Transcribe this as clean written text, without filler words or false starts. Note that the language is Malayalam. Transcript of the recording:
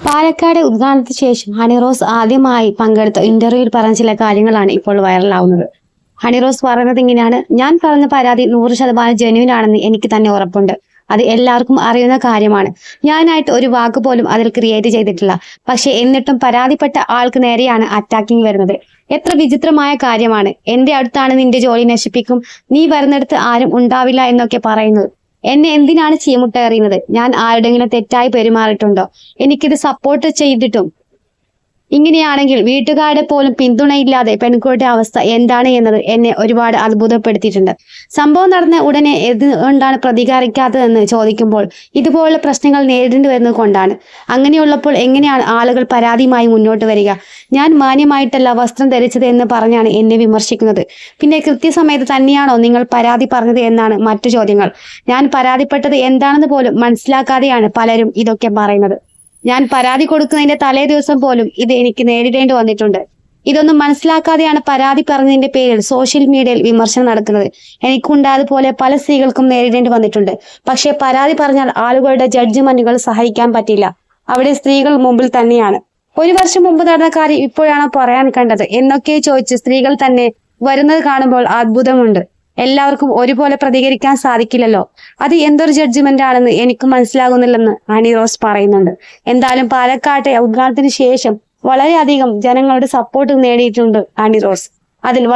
പാലക്കാട് ഉദ്ഘാടനത്തിന് ശേഷം ഹണിറോസ് ആദ്യമായി പങ്കെടുത്ത ഇന്റർവ്യൂവിൽ പറഞ്ഞ ചില കാര്യങ്ങളാണ് ഇപ്പോൾ വൈറലാവുന്നത്. ഹണിറോസ് പറയുന്നത് ഇങ്ങനെയാണ്: ഞാൻ പറഞ്ഞ പരാതി 100% ജെന്യൂൻ ആണെന്ന് എനിക്ക് തന്നെ ഉറപ്പുണ്ട്. അത് എല്ലാവർക്കും അറിയുന്ന കാര്യമാണ്. ഞാനായിട്ട് ഒരു വാക്ക് പോലും അതിൽ ക്രിയേറ്റ് ചെയ്തിട്ടില്ല. പക്ഷെ എന്നിട്ടും പരാതിപ്പെട്ട ആൾക്ക് നേരെയാണ് അറ്റാക്കിങ് വരുന്നത്. എത്ര വിചിത്രമായ കാര്യമാണ്. എന്റെ അടുത്താണ് നിന്റെ ജോലി നശിപ്പിക്കും, നീ വരുന്നിടത്ത് ആരും ഉണ്ടാവില്ല എന്നൊക്കെ പറയുന്നത്. എന്നെ എന്തിനാണ് ചീമുട്ട ഞാൻ ആരുടെങ്കിലും തെറ്റായി പെരുമാറിയിട്ടുണ്ടോ? എനിക്കിത് സപ്പോർട്ട് ചെയ്തിട്ടും ഇങ്ങനെയാണെങ്കിൽ വീട്ടുകാരുടെ പോലും പിന്തുണയില്ലാതെ പെൺകുട്ടിയുടെ അവസ്ഥ എന്താണ് എന്നത് എന്നെ ഒരുപാട് അത്ഭുതപ്പെടുത്തിയിട്ടുണ്ട്. സംഭവം നടന്ന ഉടനെ എന്തുകൊണ്ടാണ് പ്രതികരിക്കാത്തതെന്ന് ചോദിക്കുമ്പോൾ ഇതുപോലുള്ള പ്രശ്നങ്ങൾ നേരിടേണ്ടി വരുന്നത് കൊണ്ടാണ്. അങ്ങനെയുള്ളപ്പോൾ എങ്ങനെയാണ് ആളുകൾ പരാതിയുമായി മുന്നോട്ട് വരിക? ഞാൻ മാന്യമായിട്ടല്ല വസ്ത്രം ധരിച്ചത് എന്ന് പറഞ്ഞാണ് എന്നെ വിമർശിക്കുന്നത്. പിന്നെ കൃത്യസമയത്ത് തന്നെയാണോ നിങ്ങൾ പരാതി പറഞ്ഞത് എന്നാണ് മറ്റു ചോദ്യങ്ങൾ. ഞാൻ പരാതിപ്പെട്ടത് എന്താണെന്ന് പോലും മനസ്സിലാക്കാതെയാണ് പലരും ഇതൊക്കെ പറയുന്നത്. ഞാൻ പരാതി കൊടുക്കുന്നതിന്റെ തലേ ദിവസം പോലും ഇത് എനിക്ക് നേരിടേണ്ടി വന്നിട്ടുണ്ട്. ഇതൊന്നും മനസ്സിലാക്കാതെയാണ് പരാതി പറഞ്ഞതിന്റെ പേരിൽ സോഷ്യൽ മീഡിയയിൽ വിമർശനം നടക്കുന്നത്. എനിക്കുണ്ടായതുപോലെ പല സ്ത്രീകൾക്കും നേരിടേണ്ടി വന്നിട്ടുണ്ട്. പക്ഷെ പരാതി പറഞ്ഞാൽ ആളുകളുടെ ജഡ്ജ്മെന്റുകൾ സഹിക്കാൻ പറ്റില്ല. അവിടെ സ്ത്രീകൾ മുമ്പിൽ തന്നെയാണ്. 1 വർഷം മുമ്പ് നടന്ന കാര്യം ഇപ്പോഴാണ് പറയാൻ കണ്ടത് എന്നൊക്കെ ചോദിച്ച് സ്ത്രീകൾ തന്നെ വരുന്നത് കാണുമ്പോൾ അത്ഭുതമുണ്ട്. എല്ലാവർക്കും ഒരുപോലെ പ്രതികരിക്കാൻ സാധിക്കില്ലല്ലോ. അത് എന്തൊരു ജഡ്ജ്മെന്റ് ആണെന്ന് എനിക്ക് മനസ്സിലാകുന്നില്ലെന്ന് ഹണിറോസ് പറയുന്നുണ്ട്. എന്തായാലും പാലക്കാട്ടെ ഉദ്ഘാടനത്തിന് ശേഷം വളരെയധികം ജനങ്ങളുടെ സപ്പോർട്ട് നേടിയിട്ടുണ്ട് ഹണിറോസ്. അതിൽ